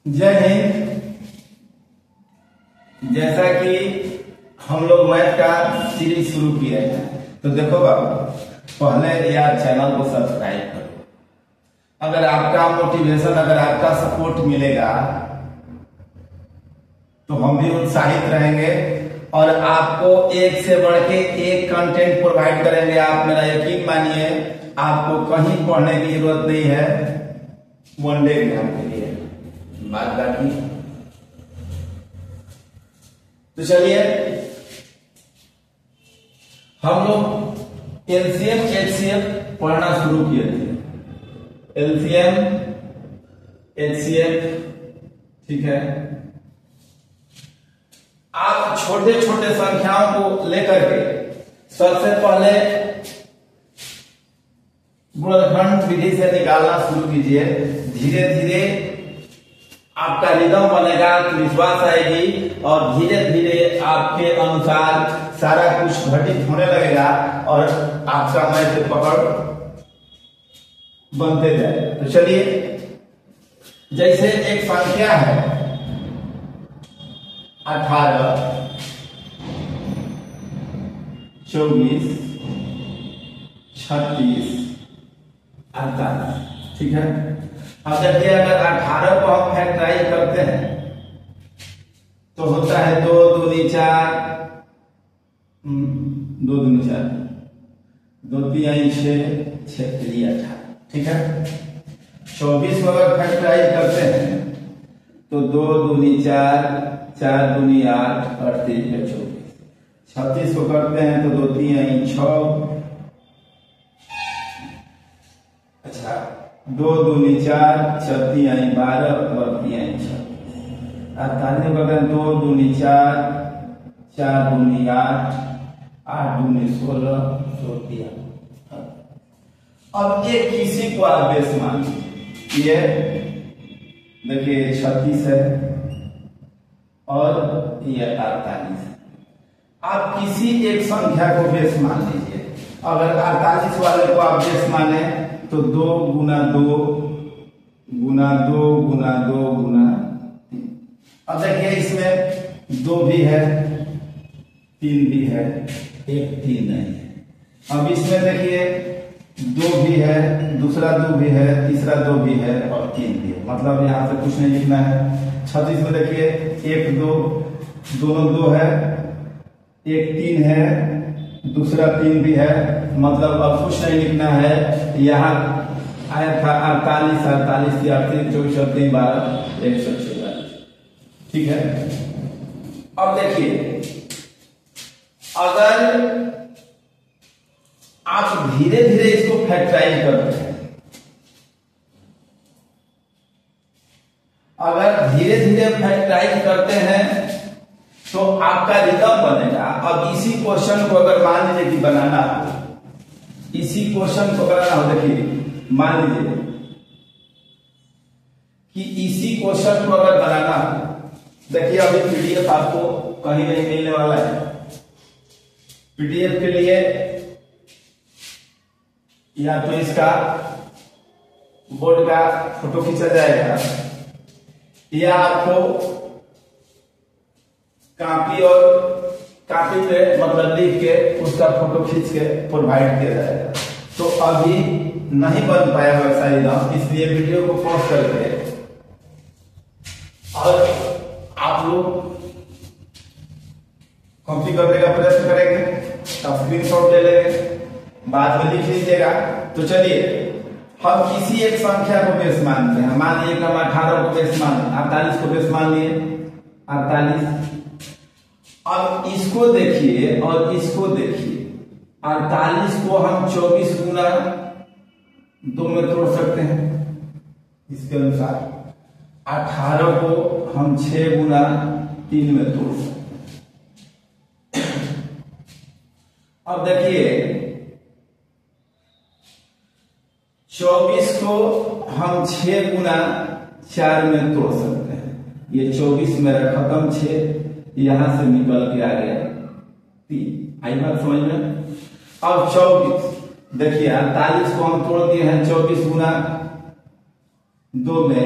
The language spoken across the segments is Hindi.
जय हिंद। जैसा कि हम लोग मैथ का सीरीज शुरू किए हैं, तो देखो बाबू, पहले यार चैनल को सब्सक्राइब करो। अगर आपका मोटिवेशन, अगर आपका सपोर्ट मिलेगा तो हम भी उत्साहित रहेंगे और आपको एक से बढ़ के एक कंटेंट प्रोवाइड करेंगे। आप मेरा यकीन मानिए, आपको कहीं पढ़ने की जरूरत नहीं है वनडे एग्जाम के लिए। बात बाकी तो चलिए, हम लोग एलसीएम एचसीएफ पढ़ना शुरू किए थे। एलसीएम एचसीएफ, ठीक है। आप छोटे छोटे संख्याओं को लेकर के सबसे पहले गुणनखंड विधि से निकालना शुरू कीजिए। धीरे धीरे आपका रिदम बनेगा, विश्वास आएगी और धीरे धीरे आपके अनुसार सारा कुछ घटित होने लगेगा और आपका मैथ पकड़ बनते जाए। तो चलिए, जैसे एक संख्या है 18, 24, 36, 48, ठीक है। अब देखिए, अगर 18 को हम फैक्टराइज करते हैं तो होता है 2 दूनी 4, 2 दूनी 4, 2 तिहाई 6, 6 तिहाई 18, ठीक है। 24 को अगर फैक्टराइज करते हैं तो 2 दूनी 4, 4 दूनी 8 और 3 है 24। 36 को करते हैं तो 2 तिहाई 6, अच्छा 2 दूनी 4, 6 तिहाई 12 और तिहाई 6। 48 को करते हैं 2 दूनी 4, 4 दूनी 8, 8 दूनी 16, 16 तिहाई। अब ये किसी को आप बेस मान लीजिए, ये देखिए 36 है और ये 48 है। आप किसी एक संख्या को बेस मान लीजिए। अगर 48 वाले को आप बेस माने तो 2 गुना 2 गुना 2 गुना 2 गुना 3। अब देखिए, इसमें 2 भी है, 3 भी है, एक 3 नहीं है। अब इसमें देखिए 2 भी है, दूसरा 2 भी है, तीसरा 2 भी है और 3 भी है। मतलब यहां से कुछ नहीं लिखना है। 36 में देखिए 1 2, दोनों 2 है, एक 3 है, दूसरा 3 भी है। मतलब अब कुछ नहीं लिखना है। यहाँ आया था 48, 48, 38, 24, 3, 12, 146, ठीक है। अब देखिए, अगर आप धीरे धीरे इसको फैक्टराइज करते हैं, अगर धीरे धीरे फैक्टराइज करते हैं तो आपका रिदम बनेगा। अब इसी क्वेश्चन को अगर मान लीजिए कि बनाना हो, इसी क्वेश्चन को बनाना हो, देखिए मान लीजिए कि इसी क्वेश्चन को अगर बनाना हो, देखिए अभी पीडीएफ आपको कहीं नहीं मिलने वाला है। पीडीएफ के लिए या तो इसका बोर्ड का फोटो खींचा जाएगा या आपको कॉपी और कॉपी पे मतलब लिख के उसका फोटो खींच के प्रोवाइड किया जाएगा। तो अभी नहीं बन पाया वैसा रिदम, इसलिए वीडियो को पॉज करके और आप लोग कॉपी करने का प्रयत्न करेंगे, स्क्रीनशॉट ले लेंगे, बाद में लिख लीजिएगा। तो चलिए, हम किसी एक संख्या को बेस मानते हैं। मान लीजिए हम 18 को बेस मान, 48 को बेस मान लिए 48। अब इसको देखिए और इसको देखिए, 48 को हम 24 गुना 2 में तोड़ सकते हैं इसके अनुसार। 18 को हम 6 गुना 3 में तोड़ सकते हैं। अब देखिए, 24 को हम 6 गुना 4 में तोड़ सकते हैं। ये 24 मेरा खत्म, 6 यहां से निकल के आ गया 3। आई बात समझ में? अब 24 देखिए, 48 को हम तोड़ दिए हैं 24 गुना 2 में,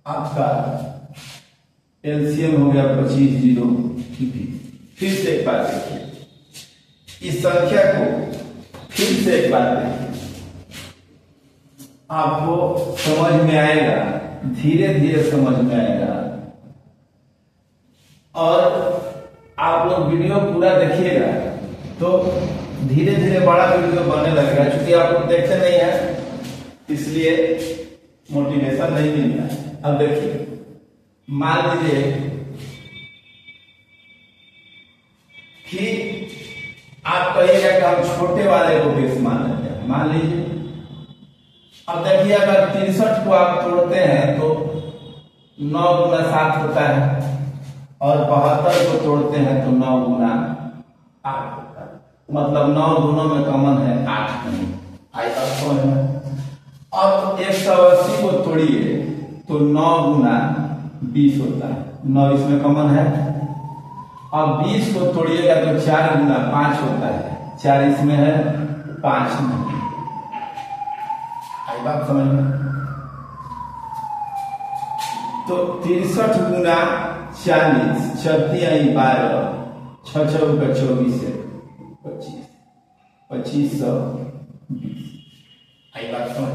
आपका एलसीएम हो गया 25 0 20। फिर से एक बार देखिए इस संख्या को, फिर से एक बार देखिए, आपको समझ में आएगा, धीरे धीरे समझ में आएगा। और आप लोग वीडियो पूरा देखिएगा तो धीरे धीरे बड़ा वीडियो बनने लगेगा। क्योंकि आप लोग देखते नहीं है इसलिए मोटिवेशन नहीं मिलता है। अब देखिए, मान लीजिए कि आप कहिएगा कि हम छोटे वाले को बेस मान लेते हैं, मान लीजिए। अब देखिए, अगर 63 को आप तोड़ते हैं तो 9 गुना 7 होता है, और 72 को तोड़ते हैं तो 9 गुना 8 होता है। मतलब 9 दोनों में कॉमन है, 8 नहीं। आई बात समझ में? अब 180 को तोड़िए तो 9 गुना 20 होता है, 9 इसमें कॉमन है। अब 20 को तोड़िएगा तो 4 गुना 5 होता है, 4 इसमें है, 5 नहीं। आई बात समझ में? तो 63 गुना 40, 36 12, 6 6 का 24 है, 25, 2520। आई बात समझ?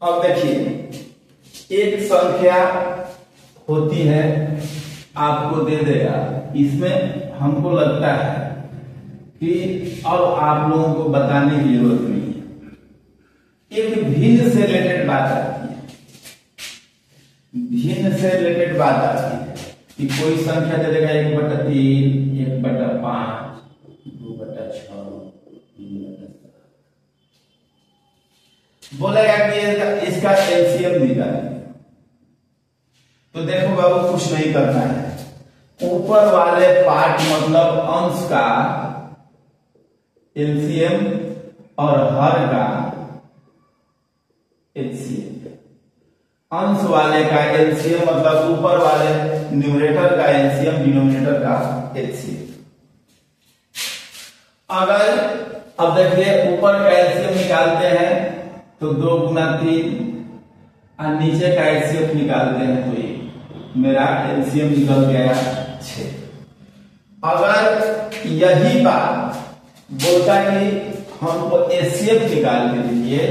अब देखिए, एक संख्या होती है, आपको दे देगा। इसमें हमको लगता है कि अब आप लोगों को बताने की जरूरत नहीं है। एक भिन्न से रिलेटेड बात आती है, भिन्न से रिलेटेड बात आती है कि कोई संख्या दे देगा 1/3, 1/5, 2/6, 3/7, बोलेगा कि इसका एलसीएम निकालिए। तो देखो बाबू, कुछ नहीं करना है। ऊपर वाले पार्ट मतलब अंश का एलसीएम और हर का एचसीएफ। अंश वाले का एलसीएम मतलब ऊपर वाले न्यूमरेटर का एलसीएम, डिनोमिनेटर का एचसीएफ। अगर अब देखिए, ऊपर का एलसीएम निकालते हैं तो 2 गुना 3, और नीचे का एचसीएफ निकालते हैं तो 1। मेरा एलसीएम निकल गया 6। अगर यही बात बोलता कि हमको एचसीएफ निकाल के दीजिए,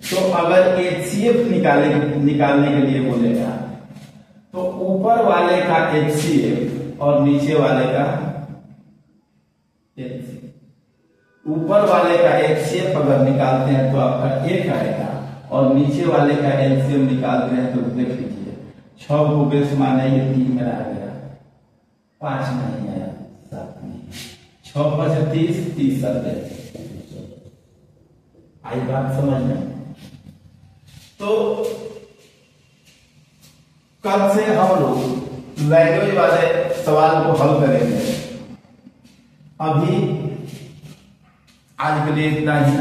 तो अगर एचसीएफ निकालने के लिए बोलेगा तो ऊपर वाले का एचसीएफ और नीचे वाले का एचसीएफ, ऊपर वाले का एचसीएफ अगर निकालते हैं तो आपका 1 आएगा, और नीचे वाले का एलसीएम निकालते हैं तो देख लीजिए 6 को बेस माने, ये 3 मेरा आ गया, 5 नहीं आया, 7 नहीं, 6 5 30, 30 7। आई बात समझ में? तो कल से हम लोग लैंग्वेज वाले सवाल को हल करेंगे। अभी आज के लिए इतना ही।